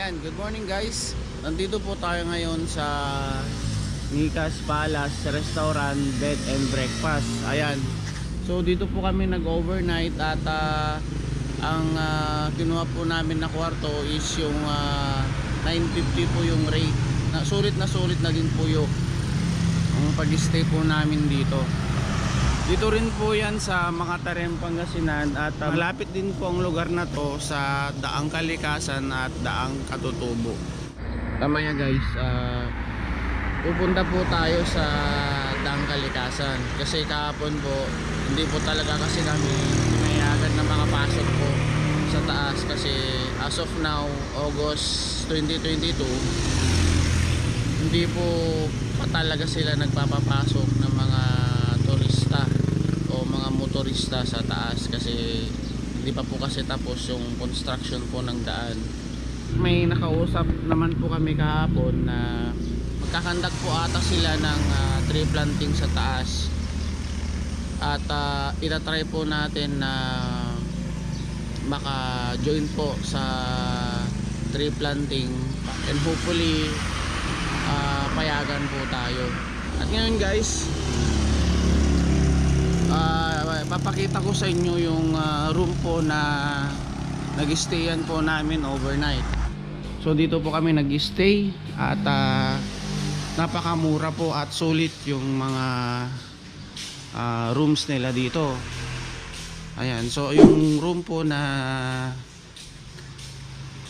Ayan, good morning guys. Nandito po tayo ngayon sa Nikas Palace Restaurant Bed and Breakfast. Ayan. So dito po kami nag-overnight at ang kinuha po namin na kwarto is yung 950 po yung rate. Sulit na din po yung pag-stay po namin dito. Dito rin po yan sa Makatarem, Pangasinan at malapit din po ang lugar na to sa Daang Kalikasan at Daang Katutubo. Tama yan guys, pupunta po tayo sa Daang Kalikasan kasi kahapon po hindi po talaga kasi kami pinayagan na makapasok po sa taas kasi as of now, August 2022, hindi po pa talaga sila nagpapapasok ng mga turista o mga motorista sa taas kasi hindi pa po kasi tapos yung construction po ng daan. May nakausap naman po kami kahapon na magkakandak po ata sila ng tree planting sa taas at itatry po natin na maka-join po sa tree planting and hopefully payagan po tayo. At ngayon guys, papakita ko sa inyo yung room po na nag-stayan po namin overnight. So dito po kami nag-stay at napakamura po at sulit yung mga rooms nila dito. Ayan, so yung room po na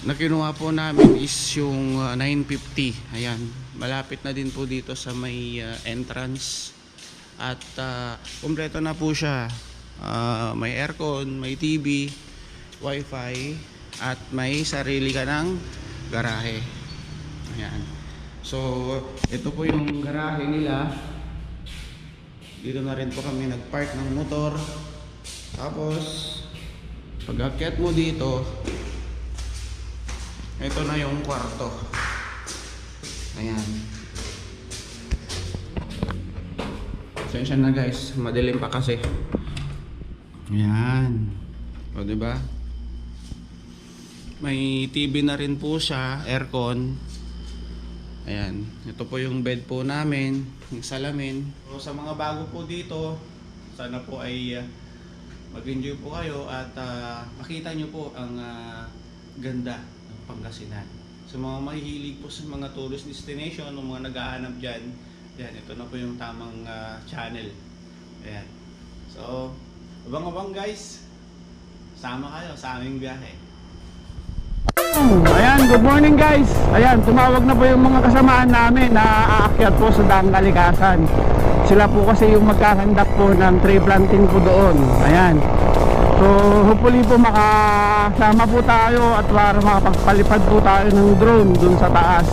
kinuha po namin is yung 950. Ayan, malapit na din po dito sa may entrance. At kumpleto na po siya. May aircon, may TV, wifi, at may sarili ka ng garahe. Ayan. So ito po yung garahe nila. Dito na rin po kami nagpark ng motor. Tapos pag akyat mo dito, ito na yung kwarto. Ayan. Pasensya na guys, madilim pa kasi. Ayan. O diba? May TV na rin po siya, aircon. Ayan. Ito po yung bed po namin, yung salamin. So, sa mga bago po dito, sana po ay mag-enjoy po kayo at makita nyo po ang ganda ng Pangasinan. Sa mga mahihilig po sa mga tourist destination o mga naghahanap dyan, yan, ito na po yung tamang channel. Ayan. So, abang-abang guys. Sama kayo sa aming biyahe. Ayan, good morning guys. Ayan, tumawag na po yung mga kasamaan namin na aakyat po sa Daang Kalikasan. Sila po kasi yung magkakandak po ng tree planting po doon. Ayan. So, hopefully po makasama po tayo at para makapagpalipad po tayo ng drone dun sa taas.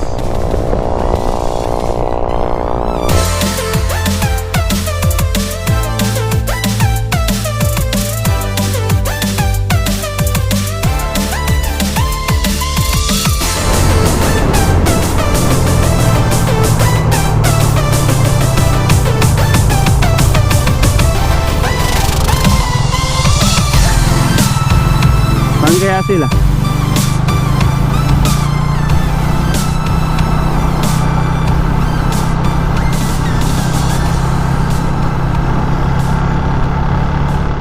Saan kaya sila?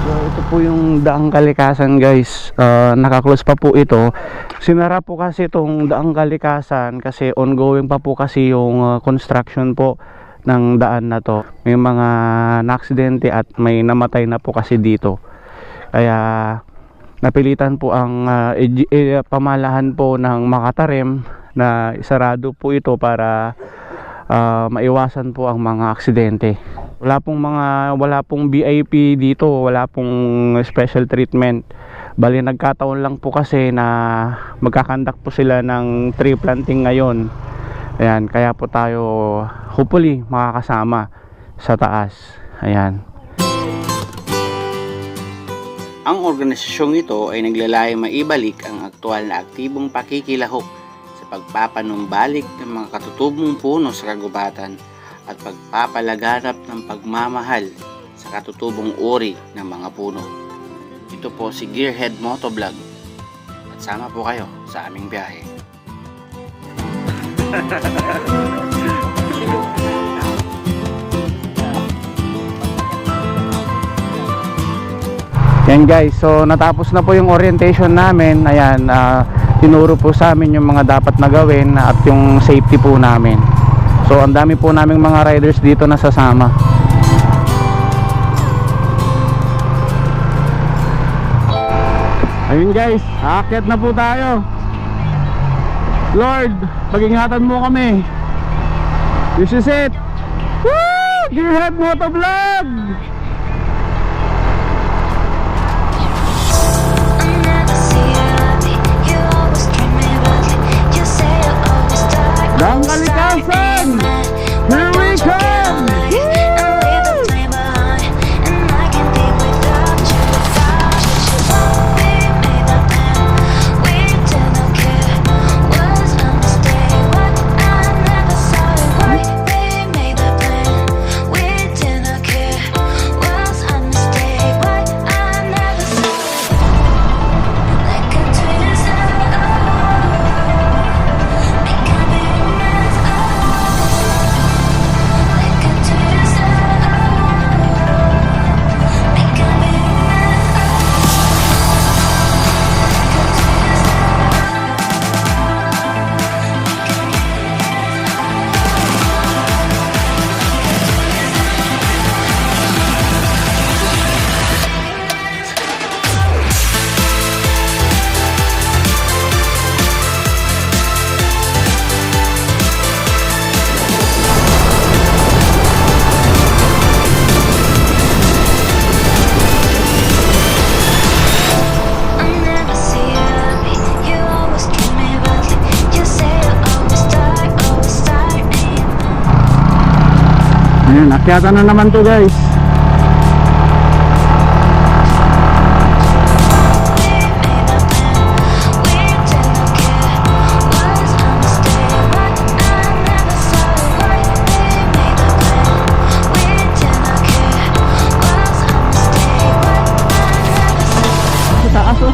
So ito po yung Daang Kalikasan guys. Naka-close pa po ito. Sinara po kasi itong Daang Kalikasan kasi ongoing pa po kasi yung construction po ng daan na to. May mga na-aksidente at may namatay na po kasi dito. Kaya napilitan po ang pamalahan po ng Makatarem na isarado po ito para maiwasan po ang mga aksidente. Wala pong VIP dito, wala pong special treatment. Bali nagkataon lang po kasi na magkakandak po sila ng tree planting ngayon. Ayan, kaya po tayo hopefully makakasama sa taas. Ayan. Ang organisasyong ito ay naglalayong maibalik ang aktual na aktibong pakikilahok sa pagpapanumbalik ng mga katutubong puno sa kagubatan at pagpapalaganap ng pagmamahal sa katutubong uri ng mga puno. Ito po si Gearhead Motovlog at sama po kayo sa aming biyahe. Yan guys, so natapos na po yung orientation namin. Ayan, tinuro po sa amin yung mga dapat na gawin at yung safety po namin. So ang dami po naming mga riders dito na sasama. Ayun guys, aakyat na po tayo. Lord, pag-ingatan mo kami. This is it. Woo! Gearhead Motovlog! Daang Kalikasan! Here we come! Ayan, akyatan na naman to guys. Sa taas oh.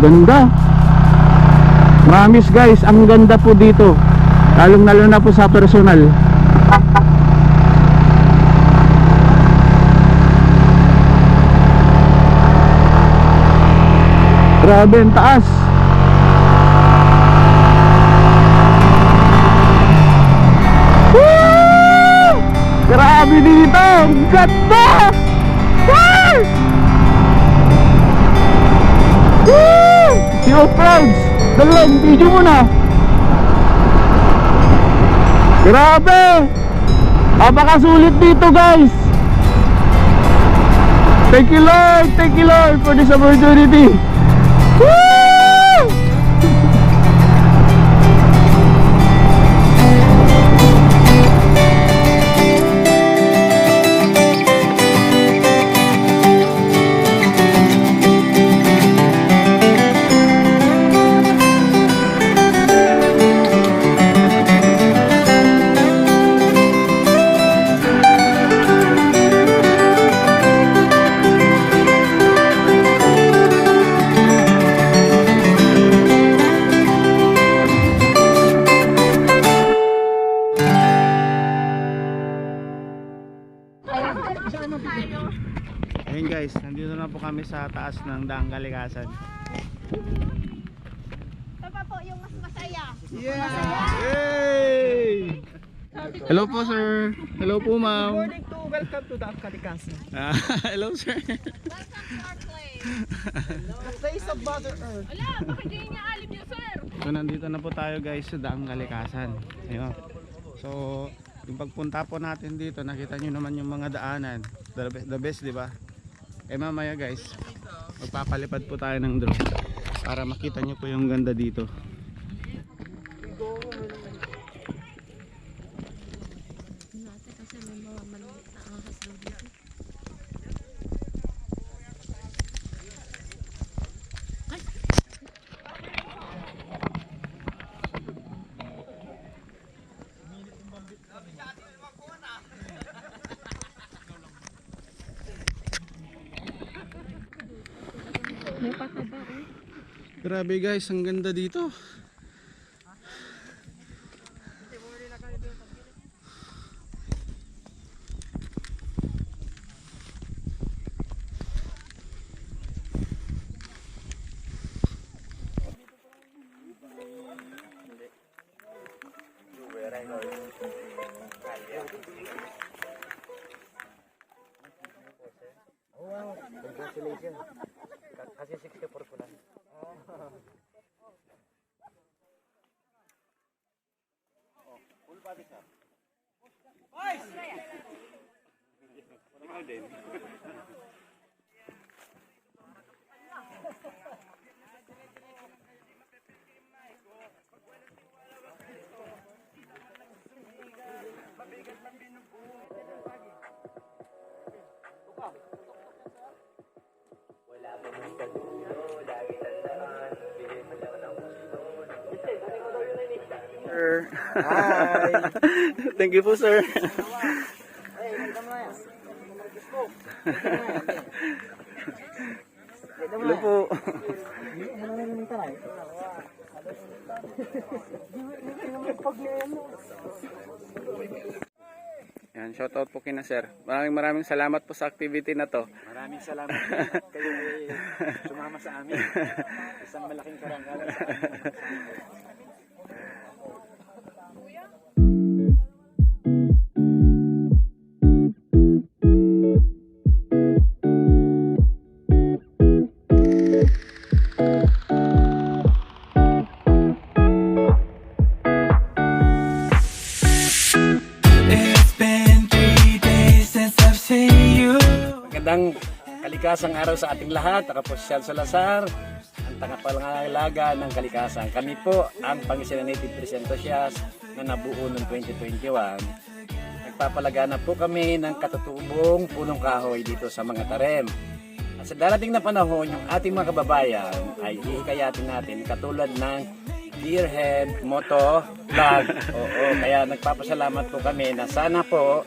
Ganda. Promise guys, ang ganda po dito. Lalong-lalo na po sa personal. Grabe ang taas. Woo! Grabe dito. Ang ganda. Woo! Woo! Sea of Clouds. Dalang, video mo na. Grabe. Napakasulit dito guys. Thank you Lord for this opportunity. Woo! Ayun guys, nandito na po kami sa taas ng Daang Kalikasan. Ito pa po yung mas masaya. Yeah! Yay! Hello po sir. Hello po ma'am. Good morning to welcome to Daang Kalikasan. Hello sir. Welcome to our place. The place of Mother Earth. Wala, bakit di niya alim yun, sir? So nandito na po tayo guys sa Daang Kalikasan. Ayun. So yung pagpunta po natin dito, nakita nyo naman yung mga daanan. The best, di ba? Eh mamaya guys, magpapalipad po tayo ng drone para makita nyo po yung ganda dito. Grabe guys, ang ganda dito. Sir. Hi. Thank you po, sir. Hello po. Yan, shoutout po kina sir. Maraming salamat po sa activity na to. Maraming salamat kayo ay sumama sa amin. Isang malaking karangalan sa amin. Magandang kalikasang araw sa ating lahat. Ako po si Shal Salazar, ang tagapangalaga ng kalikasan. Kami po ang Pangasinan Native Presentasias na nabuo noong 2021. Nagpapalaganap po kami ng katutubong punong kahoy dito sa mga tarem. At sa darating na panahon, yung ating mga kababayan ay hihikayatin natin katulad ng Deerhead Moto Vlog. Oo, kaya nagpapasalamat po kami na sana po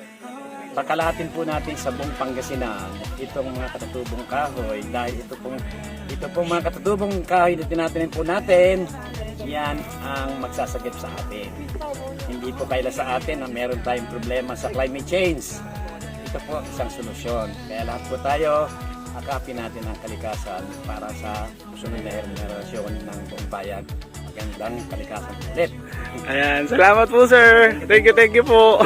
pakalahatin po natin sa buong Pangasinan itong mga katutubong kahoy dahil ito pong mga katutubong kahoy na tinatanim po natin, yan ang magsasagip sa atin. Hindi po kaila sa atin na meron tayong problema sa climate change. Ito po isang solusyon. Kaya lahat po tayo akapin natin ang kalikasan para sa susunod na henerasyon ng buong bayan. Magandang kalikasan ulit. Ayan, salamat po sir. Thank you po.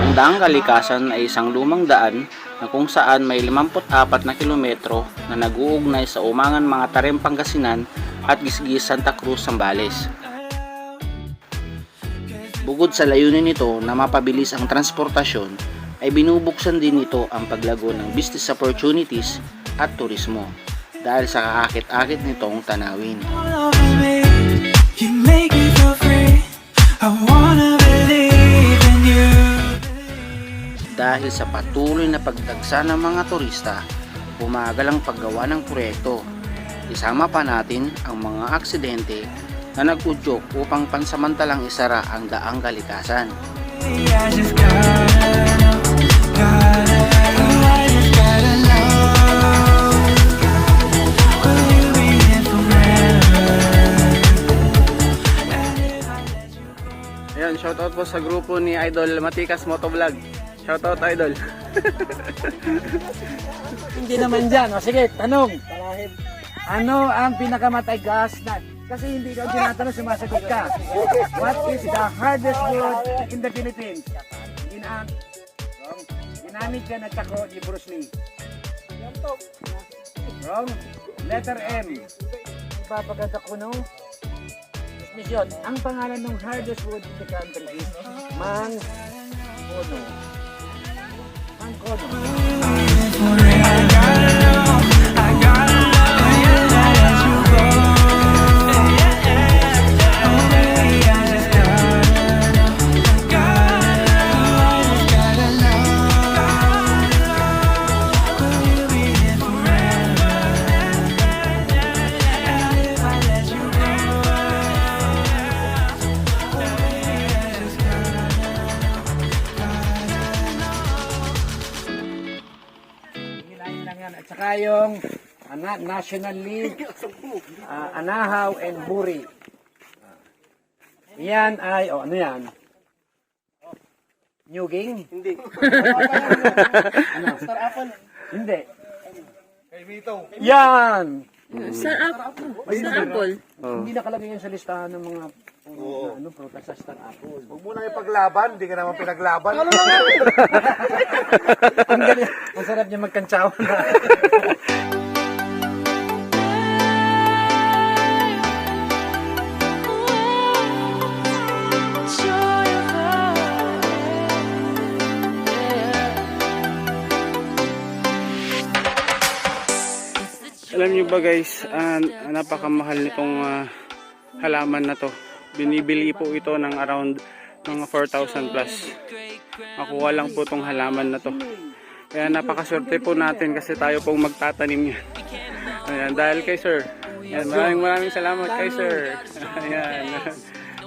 Ang daang kalikasan ay isang lumang daan na kung saan may 54 na kilometro na nag-uugnay sa umangan mga Tarem Pangasinan at Gisgis Santa Cruz, Zambales. Bukod sa layunin nito na mapabilis ang transportasyon, ay binubuksan din nito ang paglago ng business opportunities at turismo dahil sa kaakit-akit nitong tanawin. You make me feel free. I wanna believe in you. Dahil sa patuloy na pagdagsa ng mga turista, umagal ang paggawa ng proyekto. Isama pa natin ang mga aksidente na nag-udyok upang pansamantalang isara ang daang kalikasan. Ayan, shoutout po sa grupo ni Idol Matikas Motovlog. Shoutout Idol. Hindi naman dyan. O sige, tanong. Ano ang pinakamatigas na? Kasi hindi ka tinatanong, sumasagot ka. What is the hardest wood in the Philippines? Ginamit ka na tsako ni Bruce Lee. Wrong. Letter M. Ipapaganda ko no? Mission. Ang pangalan ng hardest wood in the country is Mangkono. tayong National League, Anahaw and Buri. Yan ay, ano yan? Nyuging? Hindi. Ano? Star Apple? Hindi. Yan! Star Apple. Hindi nakalagay yan sa listahan ng mga prutas sa Star Apple. Huwag mo na ipaglaban, hindi ka naman pinaglaban. Ang galing. Ang sarap niya magkantsawan. Alam niyo ba guys, napakamahal nitong halaman na to. Binibili po ito ng around mga 4,000 plus. Makuha lang po tong halaman na to. Kaya napakaswerte po natin kasi tayo pong magtatanim yan. Ayan, dahil kay sir. Ayan, maraming salamat kay sir. Ayan.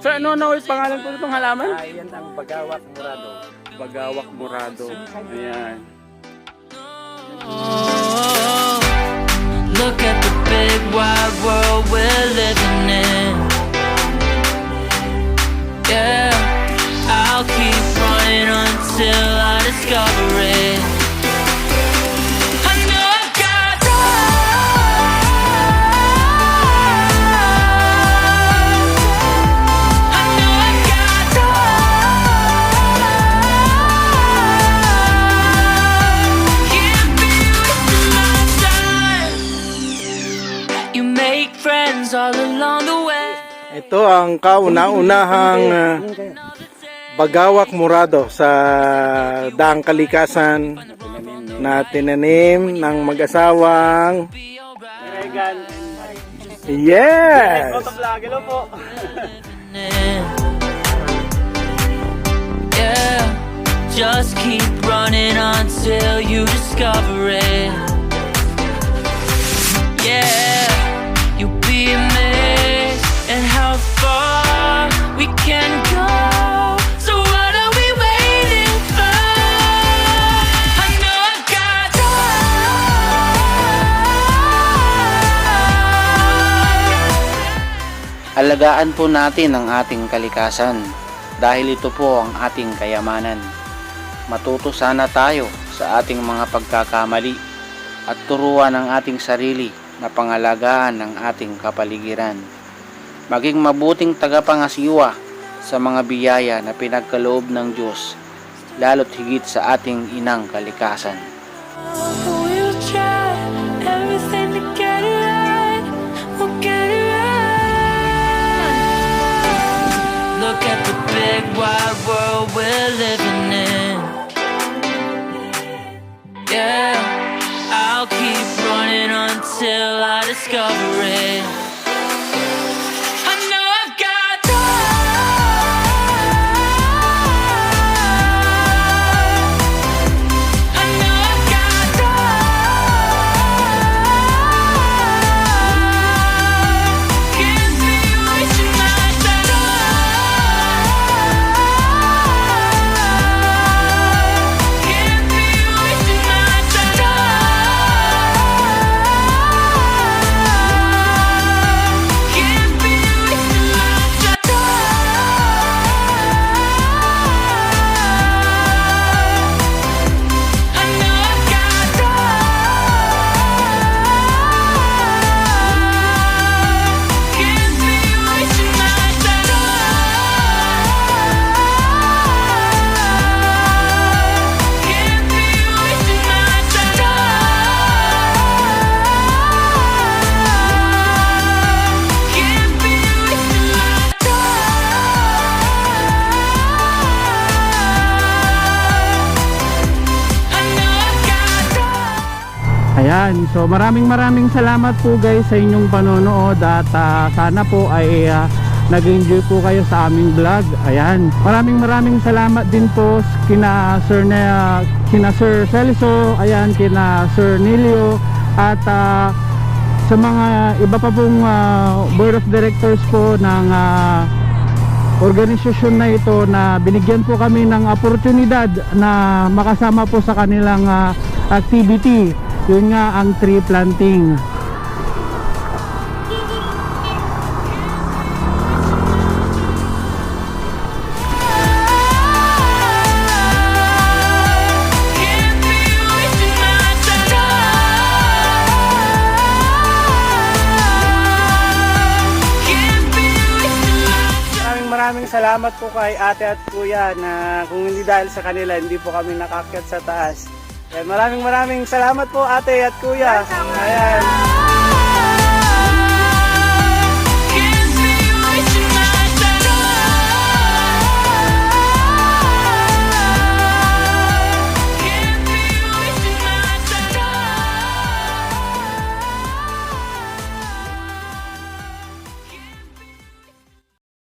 So ano yung pangalan po itong halaman? Yan ang Bagawak Morado. Bagawak Morado. Ayan. Look at the big wide world we're living in. Yeah, I'll keep running until I discover it. I know I've got I know I've got Can't be wasting my time. You make friends all along the way. Ito ang kauna-unahang Bagawak Morado sa Daang Kalikasan na tinanim ng mag-asawang yes! Yeah, just keep running until you discover it. Yeah, you'll be amazed at how far we can go. So what are we waiting for? I know I've got Alagaan po natin ang ating kalikasan dahil ito po ang ating kayamanan. Matuto sana tayo sa ating mga pagkakamali at turuan ang ating sarili na pangalagaan ng ating kapaligiran. Maging mabuting tagapangasiwa sa mga biyaya na pinagkaloob ng Diyos, lalo't higit sa ating inang kalikasan. We'll try everything to get it right. We'll get it right. Look at the big wide world we're living in. Yeah, I'll keep running until I discover it. I know I've got I know I've got Can't be wasting my time. Can't be wasting my time. Can't be wasting my time. I know I've got Can't be wasting my time. Can't be wasting my time. Can't be wasting my time. I know I've got Ayan, so maraming salamat po guys sa inyong panonood at sana po ay nag-enjoy po kayo sa aming vlog. Ayan, maraming salamat din po kina Sir Celso, ayan, kina Sir Nilio at sa mga iba pa pong board of directors po ng organisasyon na ito na binigyan po kami ng oportunidad na makasama po sa kanilang activity. yun nga ang tree planting. Can't be wasting my time. Can't be wasting my Maraming salamat po kay ate at kuya na kung hindi dahil sa kanila hindi po kami nakakyat sa taas. Maraming salamat po ate at kuya. Ayan.